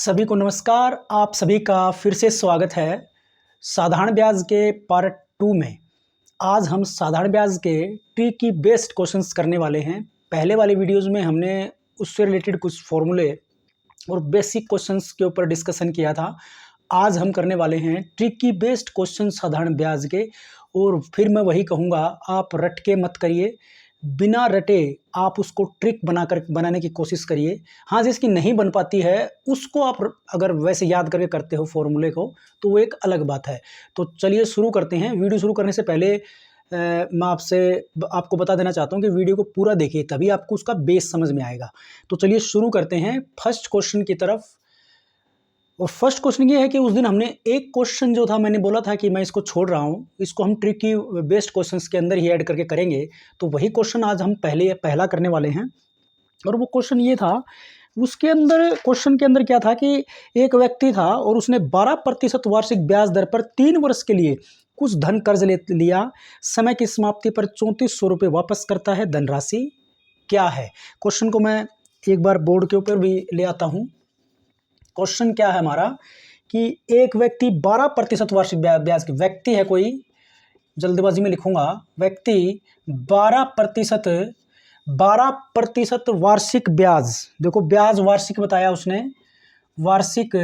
सभी को नमस्कार। आप सभी का फिर से स्वागत है साधारण ब्याज के पार्ट 2 में। आज हम साधारण ब्याज के ट्री की बेस्ड क्वेश्चंस करने वाले हैं। पहले वाले वीडियोस में हमने उससे रिलेटेड कुछ फॉर्मूले और बेसिक क्वेश्चंस के ऊपर डिस्कशन किया था। आज हम करने वाले हैं ट्री की बेस्ड क्वेश्चन साधारण ब्याज के। और फिर मैं वही कहूँगा, आप रट के मत करिए, बिना रटे आप उसको ट्रिक बनाने की कोशिश करिए। हाँ, जिसकी नहीं बन पाती है उसको आप अगर वैसे याद करके करते हो फॉर्मूले को तो वो एक अलग बात है। तो चलिए शुरू करते हैं। वीडियो शुरू करने से पहले मैं आपको बता देना चाहता हूँ कि वीडियो को पूरा देखिए, तभी आपको उसका बेस समझ में आएगा। तो चलिए शुरू करते हैं फर्स्ट क्वेश्चन की तरफ। और फर्स्ट क्वेश्चन ये है कि उस दिन हमने एक क्वेश्चन जो था, मैंने बोला था कि मैं इसको छोड़ रहा हूँ, इसको हम ट्रिक की बेस्ड क्वेश्चंस के अंदर ही ऐड करके करेंगे। तो वही क्वेश्चन आज हम पहला करने वाले हैं। और वो क्वेश्चन ये था, उसके अंदर क्वेश्चन के अंदर क्या था कि एक व्यक्ति था और उसने 12% वार्षिक ब्याज दर पर 3 वर्ष के लिए कुछ धन कर्ज लिया। समय की समाप्ति पर 3400 रुपये वापस करता है। धनराशि क्या है? क्वेश्चन को मैं एक बार बोर्ड के ऊपर भी ले आता हूँ। क्वेश्चन क्या है हमारा कि एक व्यक्ति 12% वार्षिक ब्याज की व्यक्ति है, कोई जल्दबाजी में लिखूंगा, व्यक्ति 12% वार्षिक ब्याज, देखो ब्याज वार्षिक बताया उसने, वार्षिक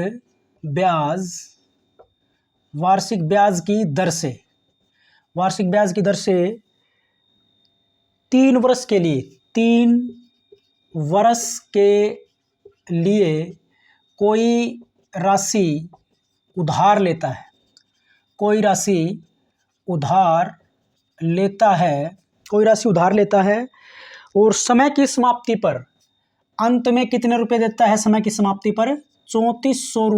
ब्याज की दर से, वार्षिक ब्याज की दर से 3 वर्ष के लिए कोई राशि उधार लेता है, और समय की समाप्ति पर अंत में कितने रुपए देता है? समय की समाप्ति पर 3400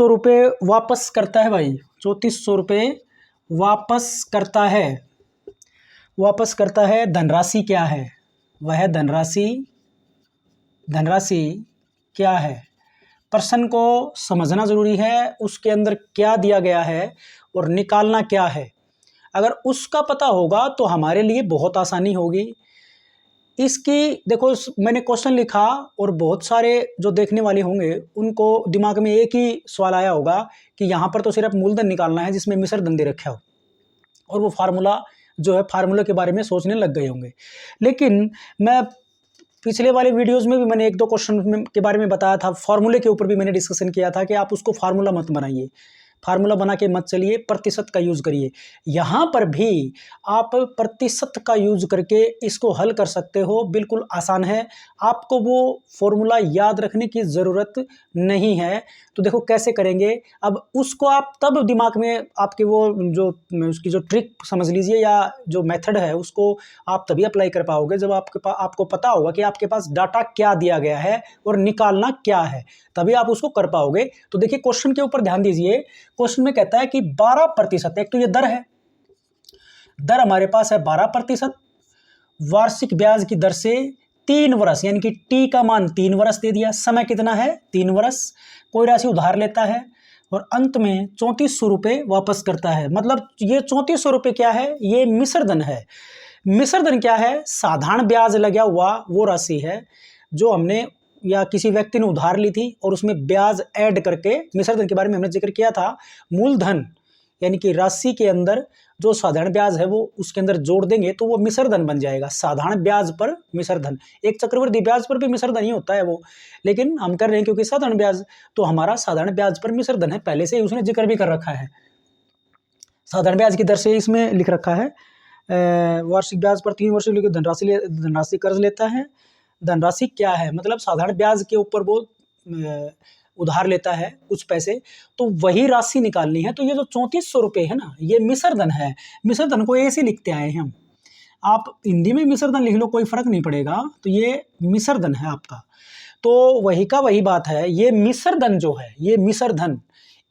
रुपये वापस करता है भाई। 3400 रुपये वापस करता है। धनराशि क्या है? वह धनराशि क्या है? प्रश्न को समझना जरूरी है, उसके अंदर क्या दिया गया है और निकालना क्या है। अगर उसका पता होगा तो हमारे लिए बहुत आसानी होगी। इसकी देखो, मैंने क्वेश्चन लिखा और बहुत सारे जो देखने वाले होंगे उनको दिमाग में एक ही सवाल आया होगा कि यहाँ पर तो सिर्फ मूलधन निकालना है जिसमें मिश्र धन दे रखा हो, और वो फार्मूला जो है, फार्मूले के बारे में सोचने लग गए होंगे। लेकिन मैं पिछले वाले वीडियोस में भी मैंने एक दो क्वेश्चन के बारे में बताया था, फार्मूले के ऊपर भी मैंने डिस्कशन किया था कि आप उसको फार्मूला मत बनाइए, फार्मूला बना के मत चलिए, प्रतिशत का यूज़ करिए। यहाँ पर भी आप प्रतिशत का यूज़ करके इसको हल कर सकते हो, बिल्कुल आसान है। आपको वो फॉर्मूला याद रखने की ज़रूरत नहीं है। तो देखो कैसे करेंगे। अब उसको आप तब दिमाग में आपके वो जो उसकी जो ट्रिक समझ लीजिए या जो मेथड है उसको आप तभी अप्लाई कर पाओगे जब आपको पता होगा कि आपके पास डाटा क्या दिया गया है और निकालना क्या है, तभी आप उसको कर पाओगे। तो देखिए क्वेश्चन के ऊपर ध्यान दीजिए। क्वेश्चन में कहता है कि 12%, एक तो ये दर है, दर हमारे पास है 12%, वार्षिक ब्याज की दर से 3 वर्ष, यानी कि टी का मान 3 वर्ष दे दिया, समय कितना है 3 वर्ष, कोई राशि उधार लेता है और अंत में 3400 रुपये वापस करता है। मतलब ये 3400 रुपये क्या है? ये मिश्र धन है। मिश्र धन क्या है? साधारण ब्याज लगा हुआ वो राशि है जो हमने या किसी व्यक्ति ने उधार ली थी और उसमें ब्याज ऐड करके, मिश्र धन के बारे में हमने जिक्र किया था, मूलधन यानी कि राशि के अंदर जो साधारण ब्याज है वो उसके अंदर जोड़ देंगे तो वो मिश्र धन बन जाएगा। साधारण ब्याज पर मिश्र धन, एक चक्रवृद्धि ब्याज पर भी मिश्र धन ही होता है वो, लेकिन हम कर रहे हैं क्योंकि साधारण ब्याज, तो हमारा साधारण ब्याज पर मिश्र धन है, पहले से ही उसने जिक्र भी कर रखा है। साधारण ब्याज की दर से इसमें लिख रखा है, वार्षिक ब्याज पर 3 वर्ष के लिए धनराशि कर्ज लेता है। धनराशि क्या है? मतलब साधारण ब्याज के ऊपर वो उधार लेता है कुछ पैसे, तो वही राशि निकालनी है। तो ये जो 3400 रुपये है ना, ये मिश्र धन है। मिश्र धन को ऐसे लिखते आए हैं हम, आप हिंदी में मिश्र धन लिख लो, कोई फर्क नहीं पड़ेगा। तो ये मिश्र धन है आपका। तो वही का वही बात है, ये मिश्र धन जो है, ये मिश्र धन,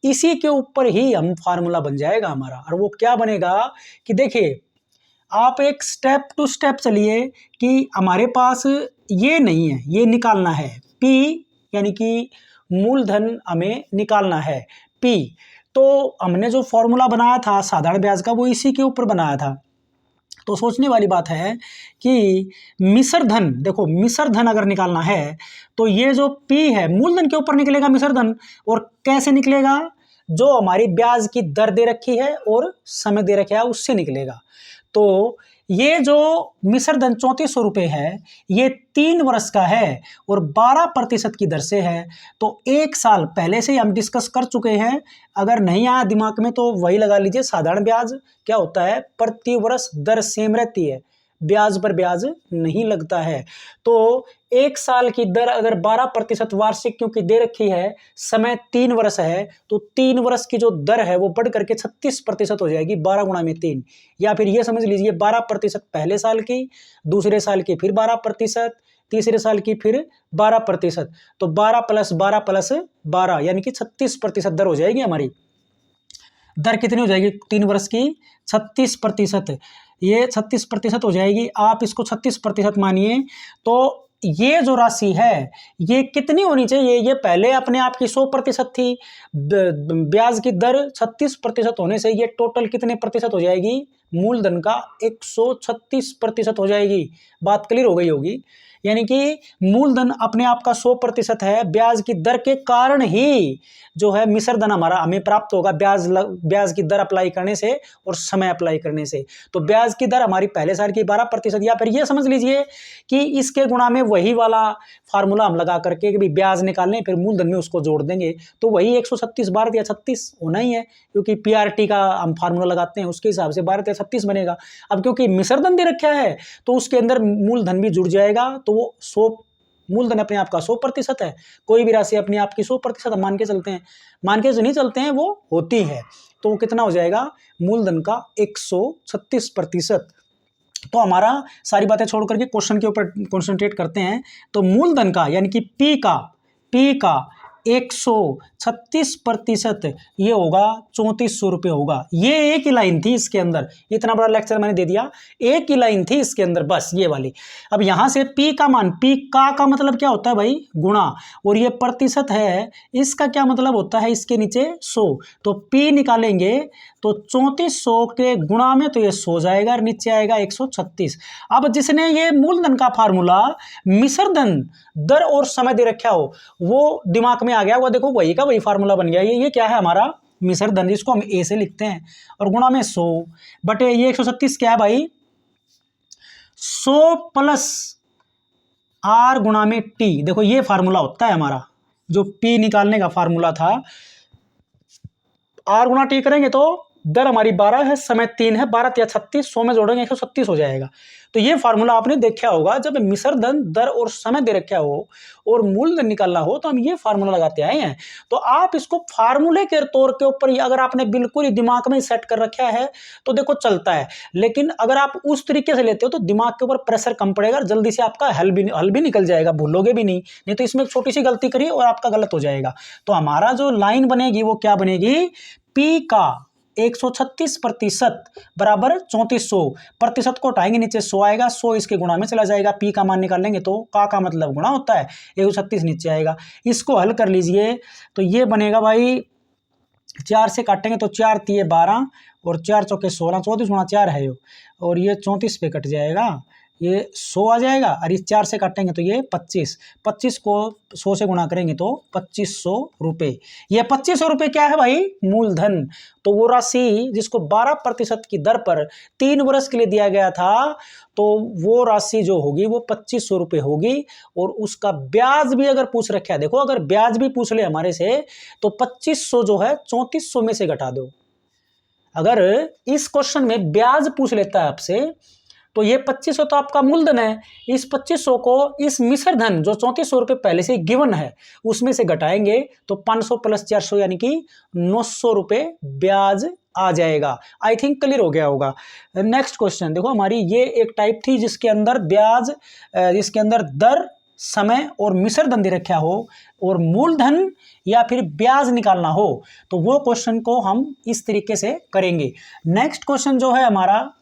इसी के ऊपर ही हम फार्मूला बन जाएगा हमारा। और वो क्या बनेगा कि देखिए, आप एक स्टेप टू स्टेप चलिए कि हमारे पास ये नहीं है, ये निकालना है पी, यानी कि मूलधन हमें निकालना है पी। तो हमने जो फॉर्मूला बनाया था साधारण ब्याज का वो इसी के ऊपर बनाया था। तो सोचने वाली बात है कि मिश्र धन, देखो मिश्र धन अगर निकालना है तो ये जो P है मूलधन के ऊपर निकलेगा मिश्र धन, और कैसे निकलेगा, जो हमारी ब्याज की दर दे रखी है और समय दे रखा है उससे निकलेगा। तो ये जो मिश्र धन 3400 रुपये है ये 3 वर्ष का है और 12% की दर से है। तो 1 साल पहले से ही हम डिस्कस कर चुके हैं, अगर नहीं आया दिमाग में तो वही लगा लीजिए। साधारण ब्याज क्या होता है, प्रति वर्ष दर सेम रहती है, ब्याज पर ब्याज नहीं लगता है। तो 1 साल की दर अगर 12% वार्षिक क्योंकि दे रखी है, समय 3 वर्ष है, तो 3 वर्ष की जो दर है वो बढ़ करके 36% हो जाएगी, 12 गुणा में 3। या फिर ये समझ लीजिए 12% पहले साल की, दूसरे साल की फिर 12%, तीसरे साल की फिर 12%, तो 12 + 12 + 12 यानी कि 36% दर हो जाएगी हमारी। दर कितनी हो जाएगी 3 वर्ष की, 36%। ये 36% हो जाएगी, आप इसको 36% मानिए। तो ये जो राशि है ये कितनी होनी चाहिए, ये पहले अपने आप की 100% थी, ब्याज की दर 36% होने से ये टोटल कितने प्रतिशत हो जाएगी, मूलधन का 136% हो जाएगी। बात क्लियर हो गई होगी। यानी कि मूलधन अपने आप का 100% है, ब्याज की दर के कारण ही जो है मिश्र धन हमारा हमें प्राप्त होगा, ब्याज की दर अप्लाई करने से और समय अप्लाई करने से। तो ब्याज की दर हमारी पहले साल की 12%, या फिर ये समझ लीजिए कि इसके गुणा में वही वाला फार्मूला हम लगा करके कि ब्याज निकालने फिर मूलधन में उसको जोड़ देंगे, तो वही 136 12 या 36 होना ही है, क्योंकि PRT का हम फार्मूला लगाते हैं उसके हिसाब से 12 या 36 बनेगा। अब क्योंकि मिश्र धन दे रखा है तो उसके अंदर मूलधन भी जुड़ जाएगा, तो वो 100, मूलधन अपने आप का 100% है। कोई भी राशि अपने आप की 100% मान के चलते हैं, मान के नहीं चलते हैं, वो होती है। तो वो कितना हो जाएगा, मूलधन का 136%। तो हमारा सारी बातें छोड़ करके क्वेश्चन के ऊपर कॉन्सेंट्रेट करते हैं। तो मूलधन का यानी कि P का 136% ये होगा 3400 रुपये होगा। ये एक ही लाइन थी इसके अंदर, इतना बड़ा लेक्चर मैंने दे दिया, एक ही लाइन थी इसके अंदर बस ये वाली। अब यहां से P का मान, P का मतलब क्या होता है भाई, गुणा, और ये प्रतिशत है, इसका क्या मतलब होता है, इसके नीचे 100। तो P निकालेंगे तो 3400 के गुणा में तो ये 100 जाएगा और नीचे आएगा 136। अब जिसने ये मूलधन का फार्मूला मिश्र धन दर और समय दे रखा हो वो दिमाग में आ गया, वो देखो वही का वही फार्मूला बन गया। ये क्या है हमारा मिश्र धन, जिसको हम ए से लिखते हैं, और गुणा में 100 बटे ये 136 क्या है भाई, 100 + R गुणा में T। देखो ये फार्मूला होता है हमारा, जो P निकालने का फार्मूला था, R गुणा T करेंगे तो दर हमारी 12 है, समय 3 है, 12 या 36, 100 में जोड़ेंगे 136 हो जाएगा। तो ये फार्मूला आपने देखा होगा, जब मिश्र धन दर और समय दे रखा हो और मूलधन निकालना हो तो हम ये फार्मूला लगाते आए हैं। तो आप इसको फार्मूले के तौर के ऊपर ही अगर आपने बिल्कुल ही दिमाग में सेट कर रखा है तो देखो चलता है, लेकिन अगर आप उस तरीके से लेते हो तो दिमाग के ऊपर प्रेशर कम पड़ेगा, जल्दी से आपका हल भी निकल जाएगा, भूलोगे भी नहीं तो इसमें एक छोटी सी गलती करिए और आपका गलत हो जाएगा। तो हमारा जो लाइन बनेगी वो क्या बनेगी, P का 136% बराबर 3400, प्रतिशत को हटाएंगे नीचे 100 आएगा, 100 इसके गुणा में चला जाएगा, P का मान निकाल लेंगे तो का मतलब गुणा होता है, 136 नीचे आएगा। इसको हल कर लीजिए तो ये बनेगा भाई, 4 से काटेंगे तो 4 × 12 और 4 × 4 = 16, 34 गुणा 4 है ये, और ये 34 पे कट जाएगा, ये 100 आ जाएगा, और इस 4 से काटेंगे तो ये 25 को 100 से गुणा करेंगे तो 2500 रुपये। ये 2500 रुपये क्या है भाई, मूलधन। तो वो राशि जिसको 12% की दर पर 3 वर्ष के लिए दिया गया था, तो वो राशि जो होगी वो 2500 रुपये होगी। और उसका ब्याज भी अगर पूछ रखा है, देखो अगर ब्याज भी पूछ ले हमारे से तो 2500 जो है 3400 में से घटा दो। अगर इस क्वेश्चन में ब्याज पूछ लेता है आपसे तो ये 2500 तो आपका मूलधन है, इस 2500 को इस मिश्र धन जो 3400 रुपये पहले से गिवन है उसमें से घटाएंगे तो 500 + 400 यानी कि 900 रुपये ब्याज आ जाएगा। आई थिंक क्लियर हो गया होगा। नेक्स्ट क्वेश्चन देखो, हमारी ये एक टाइप थी जिसके अंदर ब्याज, जिसके अंदर दर, समय और मिश्र धन दे रखा हो और मूलधन या फिर ब्याज निकालना हो, तो वो क्वेश्चन को हम इस तरीके से करेंगे। नेक्स्ट क्वेश्चन जो है हमारा,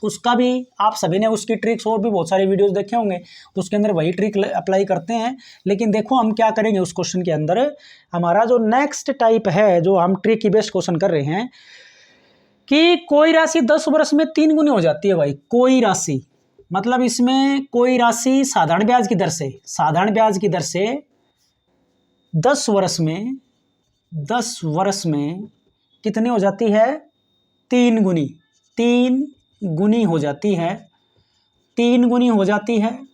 उसका भी आप सभी ने उसकी ट्रिक्स और भी बहुत सारे वीडियोस देखे होंगे, उसके अंदर वही ट्रिक अप्लाई करते हैं। लेकिन देखो हम क्या करेंगे उस क्वेश्चन के अंदर, हमारा जो नेक्स्ट टाइप है जो हम ट्रिक की बेस्ड क्वेश्चन कर रहे हैं कि कोई राशि 10 वर्ष में 3 गुनी हो जाती है भाई। कोई राशि मतलब इसमें कोई राशि साधारण ब्याज की दर से 10 वर्ष में कितनी हो जाती है? 3 गुनी हो जाती है। 3 गुनी हो जाती है।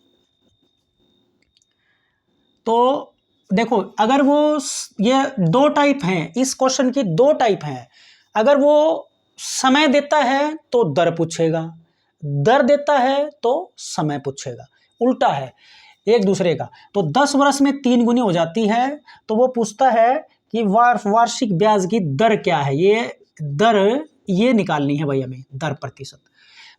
तो देखो, अगर वो ये 2 टाइप हैं, इस क्वेश्चन की 2 टाइप हैं। अगर वो समय देता है तो दर पूछेगा, दर देता है तो समय पूछेगा, उल्टा है एक दूसरे का। तो 10 वर्ष में 3 गुनी हो जाती है तो वो पूछता है कि वार्षिक ब्याज की दर क्या है। ये दर ये निकालनी है भाई हमें, दर प्रतिशत।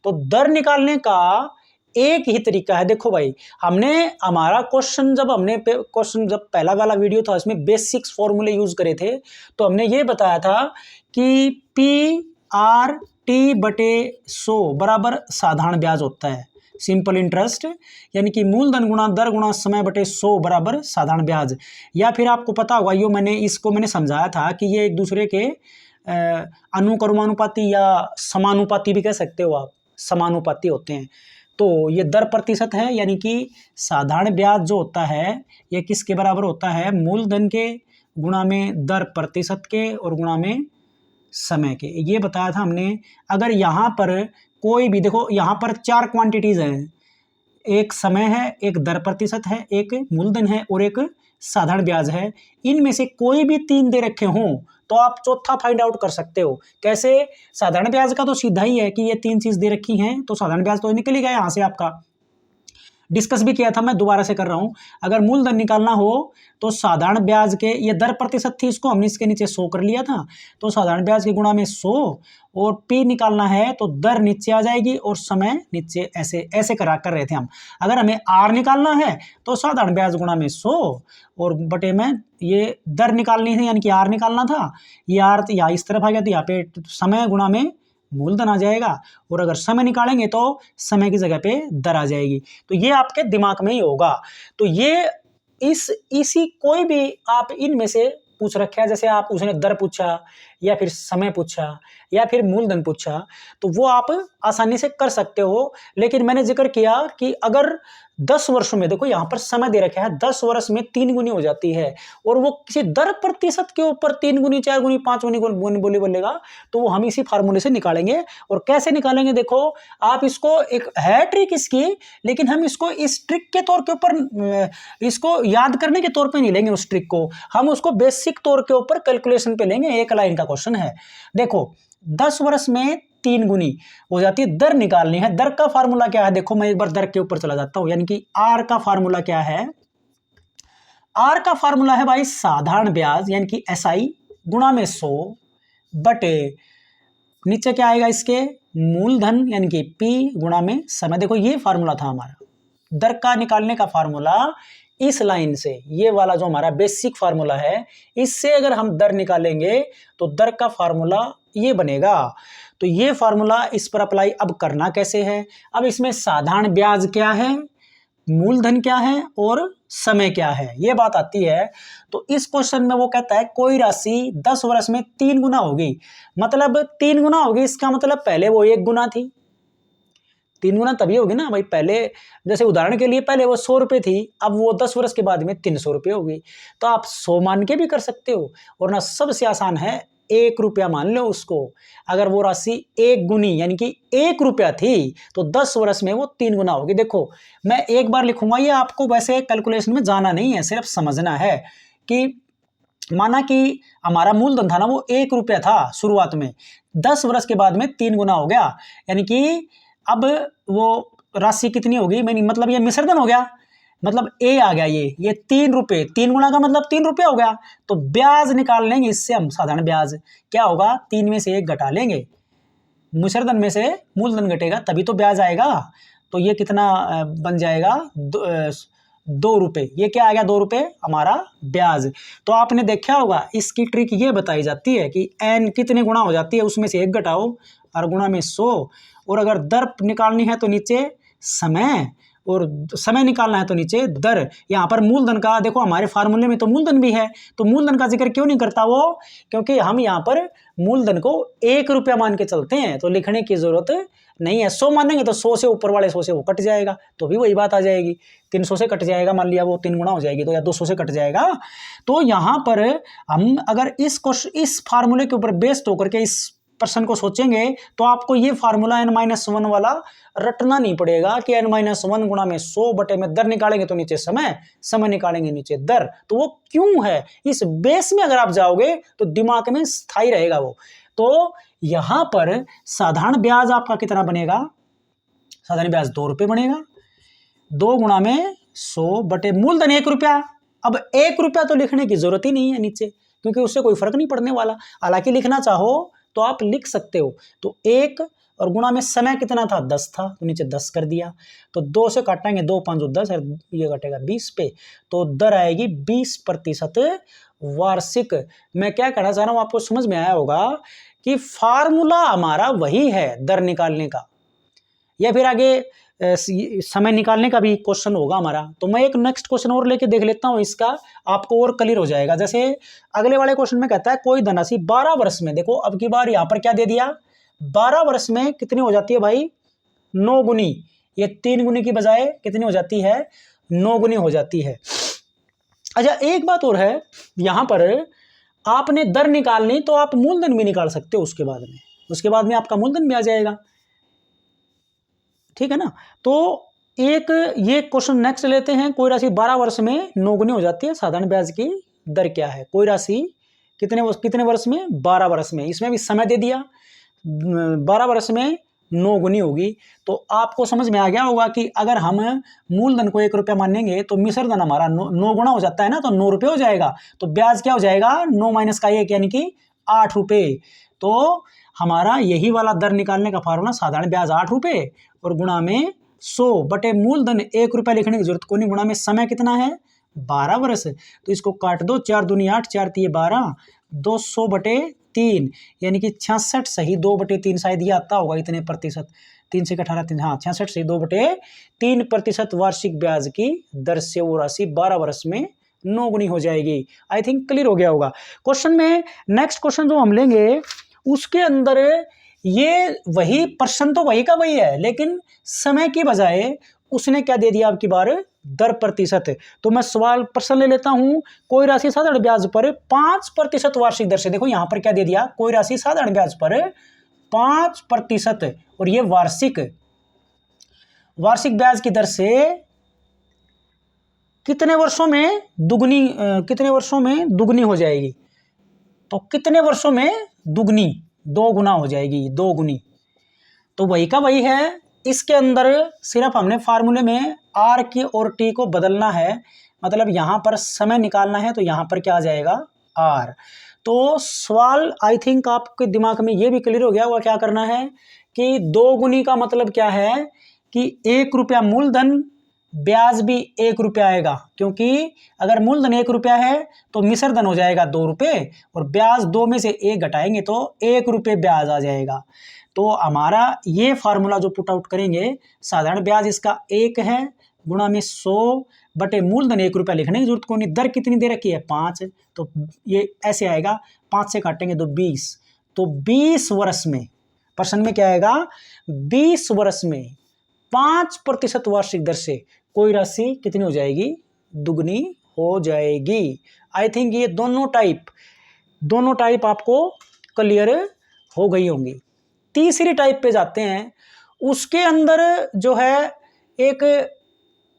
तो दर निकालने का एक ही तरीका है। देखो भाई, हमारा क्वेश्चन जब पहला वाला वीडियो था इसमें बेसिक्स फॉर्मूले यूज करे थे, तो हमने ये बताया था कि PRT/100 बराबर साधारण ब्याज होता है, सिंपल इंटरेस्ट, यानी कि मूलधन गुणा दर गुणा समय बटे 100 बराबर साधारण ब्याज। या फिर आपको पता होगा, इसको मैंने समझाया था कि ये एक दूसरे के अनुक्रमानुपाती या समानुपाती भी कह सकते हो आप, समानुपाती होते हैं। तो ये दर प्रतिशत है, यानी कि साधारण ब्याज जो होता है ये किसके बराबर होता है? मूलधन के गुणा में दर प्रतिशत के और गुणा में समय के। ये बताया था हमने। अगर यहाँ पर कोई भी, देखो यहाँ पर 4 क्वांटिटीज हैं, एक समय है, एक दर प्रतिशत है, एक मूलधन है और एक साधारण ब्याज है। इनमें से कोई भी 3 दे रखे हों तो आप चौथा फाइंड आउट कर सकते हो। कैसे? साधारण ब्याज का तो सीधा ही है कि ये 3 चीज दे रखी हैं तो साधारण ब्याज तो निकल ही गया यहाँ से। आपका डिस्कस भी किया था, मैं दोबारा से कर रहा हूँ। अगर मूलधन निकालना हो तो साधारण ब्याज के, ये दर प्रतिशत थी, इसको हमने इसके नीचे 100 कर लिया था, तो साधारण ब्याज के गुणा में 100, और P निकालना है तो दर नीचे आ जाएगी और समय नीचे, ऐसे ऐसे कर रहे थे हम। अगर हमें R निकालना है तो साधारण ब्याज गुणा में 100 और बटे में ये दर निकालनी है, यानी कि R निकालना था, ये R यहाँ इस तरफ आ गया तो यहाँ पे समय गुणा में मूलधन आ जाएगा, और अगर समय निकालेंगे तो समय की जगह पे दर आ जाएगी। तो ये आपके दिमाग में ही होगा। तो ये इसी कोई भी आप इनमें से पूछ रखा है, जैसे आप उसने दर पूछा या फिर समय पूछा या फिर मूलधन पूछा, तो वो आप आसानी से कर सकते हो। लेकिन मैंने जिक्र किया कि अगर 10 वर्षों में, देखो यहाँ पर समय दे रखा है, 10 वर्ष में 3 गुनी हो जाती है, और वो किसी दर प्रतिशत के ऊपर 3 गुनी 4 गुनी 5 गुनी बोलेगा, तो वो हम इसी फार्मूले से निकालेंगे। और कैसे निकालेंगे? देखो, आप इसको, एक है ट्रिक इसकी, लेकिन हम इसको इस ट्रिक के तौर के ऊपर, इसको याद करने के तौर पे नहीं लेंगे उस ट्रिक को, हम उसको बेसिक तौर के ऊपर कैलकुलेशन पे लेंगे। एक लाइन का क्वेश्चन है। देखो, 10 वर्ष में 3 गुनी हो जाती है, दर निकालनी है। दर का फार्मूला क्या है? देखो, मैं एक बार दर के ऊपर चला जाता हूं, यानी कि R का फार्मूला क्या है? R का फार्मूला है भाई साधारण ब्याज, यानी कि SI गुणा में 100 बटे नीचे क्या आएगा इसके? मूलधन, यानी कि P गुणा में समय। देखो, ये फार्मूला था हमारा दर का निकालने का फार्मूला। इस लाइन से, ये वाला जो हमारा बेसिक फार्मूला है, इससे अगर हम दर निकालेंगे तो दर का फार्मूला ये बनेगा। तो ये फार्मूला इस पर अप्लाई अब करना कैसे है? अब इसमें साधारण ब्याज क्या है, मूलधन क्या है और समय क्या है, ये बात आती है। तो इस क्वेश्चन में वो कहता है कोई राशि 10 वर्ष में 3 गुना होगी। मतलब 3 गुना होगी, इसका मतलब पहले वो 1 गुना थी। 3 गुना तभी होगी ना भाई। पहले, जैसे उदाहरण के लिए, पहले वो 100 रुपये थी, अब वो 10 वर्ष के बाद में 300 रुपये होगी। तो आप 100 मान के भी कर सकते हो, और ना सबसे आसान है 1 रुपया मान लो उसको। अगर वो राशि 1 गुनी, यानी कि 1 रुपया थी, तो 10 वर्ष में वो 3 गुना होगी। देखो, मैं एक बार लिखूंगा, ये आपको वैसे कैलकुलेशन में जाना नहीं है, सिर्फ समझना है कि माना कि हमारा मूलधन था ना, वो 1 रुपया था शुरुआत में, 10 वर्ष के बाद में 3 गुना हो गया, यानी कि अब वो राशि कितनी होगी? मैंने, मतलब ये मिश्रधन हो गया, मतलब ए आ गया, ये 3 रुपये, 3 गुना का मतलब 3 रुपया हो गया। तो ब्याज निकाल लेंगे इससे हम, साधारण ब्याज क्या होगा? 3 में से 1 घटा लेंगे, मिश्रधन में से मूलधन घटेगा तभी तो ब्याज आएगा। तो ये कितना बन जाएगा? 2 रुपये। ये क्या आ गया? 2 रुपये हमारा ब्याज। तो आपने देखा होगा, इसकी ट्रिक ये बताई जाती है कि n कितने गुना हो जाती है, उसमें से 1 घटाओ और गुणा में 100, और अगर दर निकालनी है तो नीचे समय और समय निकालना है तो नीचे दर। यहाँ पर मूलधन का देखो, हमारे फार्मूले में तो मूलधन भी है, तो मूलधन का जिक्र क्यों नहीं करता वो, क्योंकि हम यहाँ पर मूलधन को 1 रुपया मान के चलते हैं, तो लिखने की जरूरत नहीं है। 100 मानेंगे तो 100 से ऊपर वाले 100 से वो कट जाएगा, तो भी वही बात आ जाएगी। 300 से कट जाएगा, मान लिया वो 3 गुना हो जाएगी तो, या 200 से कट जाएगा। तो यहाँ पर हम अगर इस फार्मूले के ऊपर बेस्ड होकर के इस प्रश्न को सोचेंगे तो आपको ये फार्मूला n-1 वाला रटना नहीं पड़ेगा कि n-1 गुणा में 100 बटे में दर निकालेंगे तो नीचे समय, समय निकालेंगे नीचे दर। तो वो क्यों है, इस बेस में अगर आप जाओगे तो दिमाग में स्थायी रहेगा वो। तो यहां पर साधारण ब्याज आपका कितना बनेगा, साधारण ब्याज 2 रुपये बनेगा। 2 गुणा में 100 बटे मूलधन 1 रुपया। अब 1 रुपया तो लिखने की जरूरत ही नहीं है नीचे, क्योंकि उससे कोई फर्क नहीं पड़ने वाला। हालांकि लिखना चाहो तो आप लिख सकते हो। तो 1 और गुणा में समय कितना था, 10 था, तो नीचे 10 कर दिया। तो 2 से काटेंगे, 2 5 10 और ये कटेगा 20 पे, तो दर आएगी 20% वार्षिक। मैं क्या कहना चाह रहा हूं, आपको समझ में आया होगा कि फार्मूला हमारा वही है दर निकालने का, या फिर आगे समय निकालने का भी क्वेश्चन होगा हमारा। तो मैं एक नेक्स्ट क्वेश्चन और लेके देख लेता हूं, इसका आपको और क्लियर हो जाएगा। जैसे अगले वाले क्वेश्चन में कहता है कोई धनराशि 12 वर्ष में, देखो अब की बार यहां पर क्या दे दिया, 12 वर्ष में कितनी हो जाती है भाई, 9 गुनी। ये 3 गुनी की बजाय कितनी हो जाती है, 9 गुनी हो जाती है। अच्छा एक बात और है, यहां पर आपने दर निकालनी तो आप मूलधन भी निकाल सकते हो उसके बाद में आपका मूलधन भी आ जाएगा, ठीक है ना। तो एक ये क्वेश्चन नेक्स्ट लेते हैं। कोई राशि 12 वर्ष में 9 गुनी हो जाती है, साधारण ब्याज की दर क्या है। कोई राशि कितने वर्ष में, 12 वर्ष में। इसमें भी समय दे दिया, 12 वर्ष में 9 गुनी होगी। तो आपको समझ में आ गया होगा कि अगर हम मूलधन को 1 रुपया मानेंगे तो मिश्रधन हमारा 9 गुना हो जाता है ना, तो 9 रुपये हो जाएगा। तो ब्याज क्या हो जाएगा, 9 माइनस का 1 यानी कि 8 रुपये। तो हमारा यही वाला दर निकालने का फार्मूला, साधारण ब्याज 8 रुपये और गुणा में 100 बटे मूलधन 1 रुपया लिखने की जरूरत कोई नहीं। गुणा में समय कितना है, 12 वर्ष। तो इसको काट दो, 4 दूनी 8, 4 तिये 12, 200 बटे 3 यानी कि 66 सही 2 बटे 3, शायद ये आता होगा इतने प्रतिशत, 3 से 18 3, हाँ 66 सही 2 बटे 3% वार्षिक ब्याज की दर से वो राशि 12 वर्ष में 9 गुनी हो जाएगी। आई थिंक क्लियर हो गया होगा। क्वेश्चन में नेक्स्ट क्वेश्चन जो हम लेंगे उसके अंदर ये वही प्रश्न तो वही का वही है, लेकिन समय की बजाय उसने क्या दे दिया अब की बार, दर प्रतिशत। तो मैं सवाल प्रश्न ले लेता हूं। कोई राशि साधारण ब्याज पर 5% वार्षिक दर से, देखो यहां पर क्या दे दिया, कोई राशि साधारण ब्याज पर 5% और ये वार्षिक ब्याज की दर से कितने वर्षों में दुगनी हो जाएगी। तो कितने वर्षों में दुगनी, 2 गुना हो जाएगी, 2 गुनी। तो वही का वही है। इसके अंदर सिर्फ हमने फार्मूले में आर की और टी को बदलना है, मतलब यहां पर समय निकालना है तो यहां पर क्या आ जाएगा, आर। तो सवाल आई थिंक आपके दिमाग में ये भी क्लियर हो गया होगा क्या करना है कि 2 गुनी का मतलब क्या है कि 1 रुपया मूलधन, ब्याज भी 1 रुपया आएगा, क्योंकि अगर मूलधन 1 रुपया है तो मिश्रधन हो जाएगा 2 रुपये और ब्याज 2 में से 1 घटाएंगे तो 1 रुपये ब्याज आ जाएगा। तो हमारा ये फार्मूला जो पुट आउट करेंगे, साधारण ब्याज इसका 1 है, गुणा में 100 बटे मूलधन 1 रुपया लिखने की जरूरत को नहीं। दर कितनी दे रखी है, 5, तो ये ऐसे आएगा, 5 से काटेंगे तो 20। तो 20 वर्ष में, प्रश्न में क्या आएगा, 20 वर्ष में 5% वार्षिक दर से कोई राशि कितनी हो जाएगी, दुगनी हो जाएगी। आई थिंक ये दोनों टाइप आपको क्लियर हो गई होंगी। तीसरी टाइप पे जाते हैं। उसके अंदर जो है एक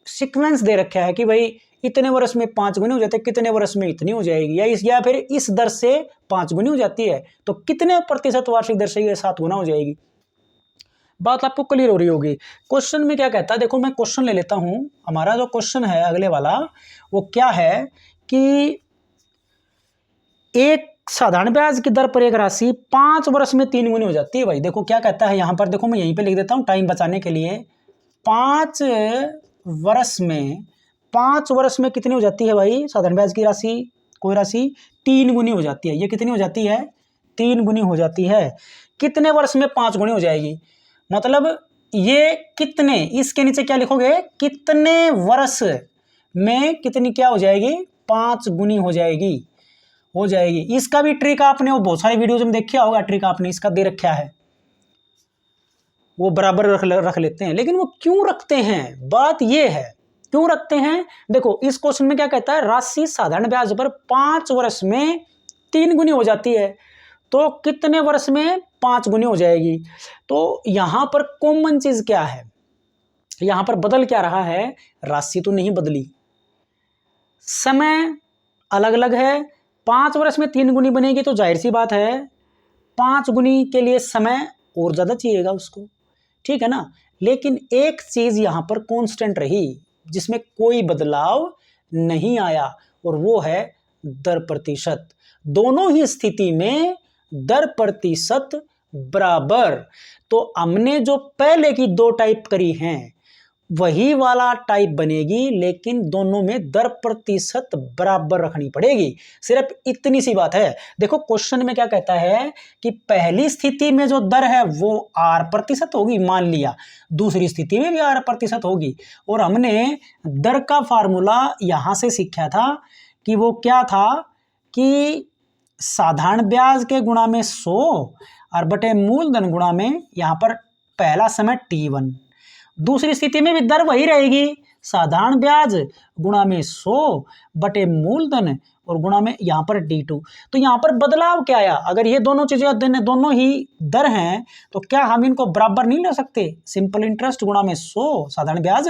सीक्वेंस दे रखा है कि भाई इतने वर्ष में 5 गुनी हो जाते हैं, कितने वर्ष में इतनी हो जाएगी, या फिर इस दर से 5 गुनी हो जाती है तो कितने प्रतिशत वार्षिक दर से ये 7 गुना हो जाएगी। बात आपको क्लियर हो रही होगी। क्वेश्चन में क्या कहता है, देखो मैं क्वेश्चन ले लेता हूं। हमारा जो क्वेश्चन है अगले वाला वो क्या है कि एक साधारण ब्याज की दर पर एक राशि 5 वर्ष में 3 गुनी हो जाती है। भाई देखो क्या कहता है यहां पर, देखो मैं यहीं पे लिख देता हूं टाइम बचाने के लिए। 5 वर्ष में कितनी हो जाती है भाई, साधारण ब्याज की राशि, कोई राशि 3 गुनी हो जाती है। ये कितनी हो जाती है, 3 गुनी हो जाती है। कितने वर्ष में 5 गुनी हो जाएगी, मतलब ये कितने, इसके नीचे क्या लिखोगे, कितने वर्ष में कितनी क्या हो जाएगी, 5 गुनी हो जाएगी। इसका भी ट्रिक आपने वो बहुत सारे वीडियोज में देखा होगा, ट्रिक आपने इसका दे रखा है, वो बराबर रख लेते हैं। लेकिन वो क्यों रखते हैं, बात ये है क्यों रखते हैं। देखो इस क्वेश्चन में क्या कहता है, राशि साधारण ब्याज पर 5 वर्ष में 3 गुनी हो जाती है, तो कितने वर्ष में 5 गुनी हो जाएगी। तो यहां पर कॉमन चीज क्या है, यहां पर बदल क्या रहा है, राशि तो नहीं बदली, समय अलग अलग है। 5 वर्ष में 3 गुनी बनेगी तो जाहिर सी बात है 5 गुनी के लिए समय और ज्यादा चाहिएगा उसको, ठीक है ना। लेकिन एक चीज यहां पर कांस्टेंट रही जिसमें कोई बदलाव नहीं आया, और वो है दर प्रतिशत। दोनों ही स्थिति में दर प्रतिशत बराबर। तो हमने जो पहले की 2 टाइप करी हैं वही वाला टाइप बनेगी, लेकिन दोनों में दर प्रतिशत बराबर रखनी पड़ेगी। सिर्फ इतनी सी बात है। देखो क्वेश्चन में क्या कहता है कि पहली स्थिति में जो दर है वो R% होगी, मान लिया दूसरी स्थिति में भी R% होगी। और हमने दर का फार्मूला यहां से सीखा था कि वो क्या था कि साधारण ब्याज के गुणा में 100 और बटे मूलधन गुणा में यहां पर पहला समय T1, दूसरी स्थिति में भी दर वही रहेगी, साधारण ब्याज गुणा में 100 बटे मूलधन और गुणा में यहां पर D2। तो यहां पर बदलाव क्या आया, अगर ये दोनों चीजें दोनों ही दर हैं तो क्या हम इनको बराबर नहीं ले सकते, सिंपल इंटरेस्ट गुणा में 100 साधारण ब्याज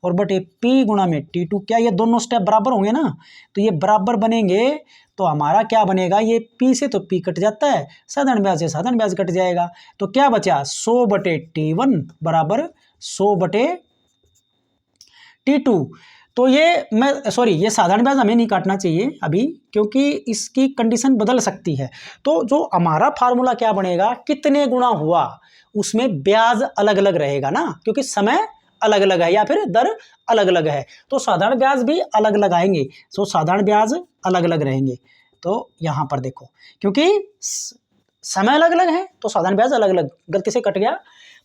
और बटे P गुणा में T2, क्या ये दोनों स्टेप बराबर होंगे ना। तो ये बराबर बनेंगे तो हमारा क्या बनेगा, ये P से तो P कट जाता है, साधारण ब्याज से साधारण ब्याज कट जाएगा, तो क्या बचा 100 बटे T1 बराबर 100 बटे T2। तो ये साधारण ब्याज हमें नहीं काटना चाहिए अभी, क्योंकि इसकी कंडीशन बदल सकती है। तो जो हमारा फार्मूला क्या बनेगा, कितने गुना हुआ उसमें ब्याज अलग अलग रहेगा ना, क्योंकि समय अलग अलग है या फिर दर अलग अलग है, तो साधारण ब्याज भी अलग अलग आएंगे, तो साधारण ब्याज अलग अलग रहेंगे। तो यहां पर देखो क्योंकि समय अलग अलग है तो साधारण ब्याज अलग अलग, गलती से कट गया,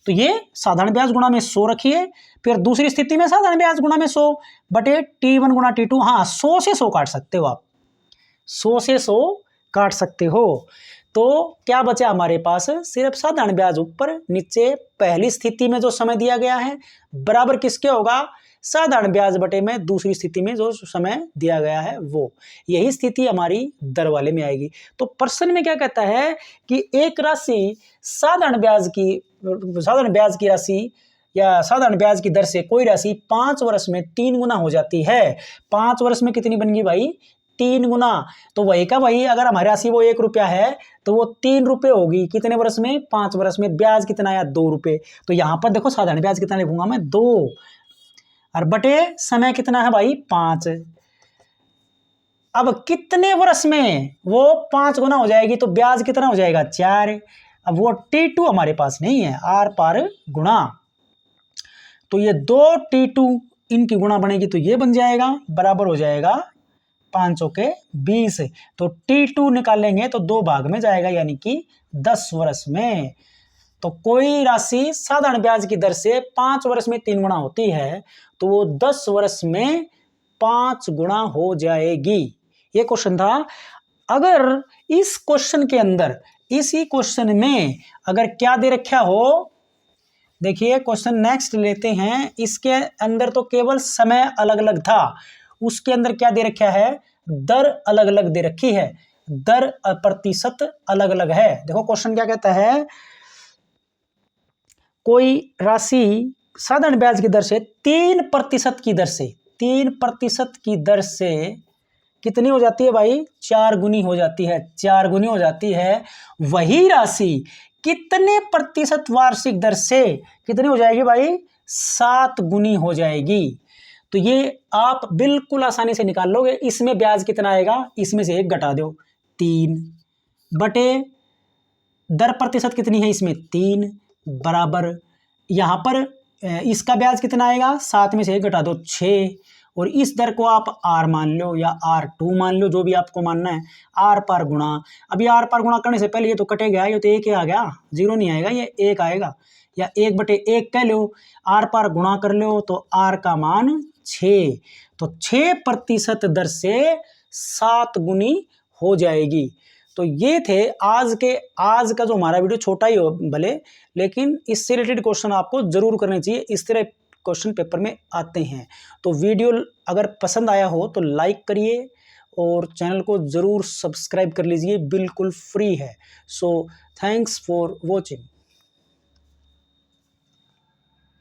तो ये साधारण ब्याज गुणा में 100 रखिए, फिर दूसरी स्थिति में साधारण ब्याज गुणा में 100 बटे T1 गुणा T2। हाँ 100 से 100 काट सकते हो आप, 100 से 100 काट सकते हो। तो क्या बचा हमारे पास, सिर्फ साधारण ब्याज ऊपर, नीचे पहली स्थिति में जो समय दिया गया है बराबर किसके होगा, साधारण ब्याज बटे में दूसरी स्थिति में जो समय दिया गया है वो, यही स्थिति हमारी दर वाले में आएगी। तो प्रश्न में क्या कहता है कि एक राशि साधारण ब्याज की राशि या साधारण ब्याज की दर से कोई राशि 5 वर्ष में 3 गुना हो जाती है। 5 वर्ष में कितनी बन गई भाई, 3 गुना। तो वही का वही, अगर हमारी राशि वो 1 रुपया है तो वो 3 रुपये होगी, कितने वर्ष में, 5 वर्ष में। ब्याज कितना आया, 2 रुपये। तो यहां पर देखो साधारण ब्याज कितना लिखूंगा मैं, 2, और बटे समय कितना है भाई, 5। अब कितने वर्ष में वो 5 गुना हो जाएगी तो ब्याज कितना हो जाएगा, 4। अब वो T2 हमारे पास नहीं है, आर पार गुणा, तो ये 2 T2 इनकी गुणा बनेगी तो ये बन जाएगा, बराबर हो जाएगा 5 चौके 20। तो T2 निकालेंगे तो 2 भाग में जाएगा, यानी कि 10 वर्ष में। तो कोई राशि साधारण ब्याज की दर से 5 वर्ष में 3 गुना होती है तो वो 10 वर्ष में 5 गुना हो जाएगी। ये क्वेश्चन था। अगर इस क्वेश्चन के अंदर, इसी क्वेश्चन में अगर क्या दे रखा हो, देखिए क्वेश्चन नेक्स्ट लेते हैं, इसके अंदर तो केवल समय अलग अलग था, उसके अंदर क्या दे रखा है, दर अलग अलग दे रखी है, दर प्रतिशत अलग अलग है। देखो क्वेश्चन क्या कहता है, कोई राशि साधारण ब्याज की दर से 3% की दर से, 3% की दर से कितनी हो जाती है भाई, 4 गुनी हो जाती है, 4 गुनी हो जाती है। वही राशि कितने प्रतिशत वार्षिक दर से कितनी हो जाएगी भाई, 7 गुनी हो जाएगी। तो ये आप बिल्कुल आसानी से निकाल लोगे। इसमें ब्याज कितना आएगा, इसमें से 1 घटा दो, 3 बटे दर प्रतिशत कितनी है इसमें, 3 बराबर यहां पर इसका ब्याज कितना आएगा, 7 में से 1 घटा दो, 6। और इस दर को आप R मान लो या R2 मान लो, जो भी आपको मानना है, R पार गुणा। अभी R पार गुणा करने से पहले ये तो कटेगा, ये तो 1 ही आ गया, 0 नहीं आएगा, ये 1 आएगा, या 1/1 कह लो, आर पार गुणा कर लो तो आर का मान 6, तो 6% दर से 7 गुनी हो जाएगी। तो ये थे आज का जो हमारा वीडियो, छोटा ही हो भले, लेकिन इससे रिलेटेड क्वेश्चन आपको जरूर करने चाहिए, इस तरह क्वेश्चन पेपर में आते हैं। तो वीडियो अगर पसंद आया हो तो लाइक करिए और चैनल को ज़रूर सब्सक्राइब कर लीजिए, बिल्कुल फ्री है। So thanks for watching.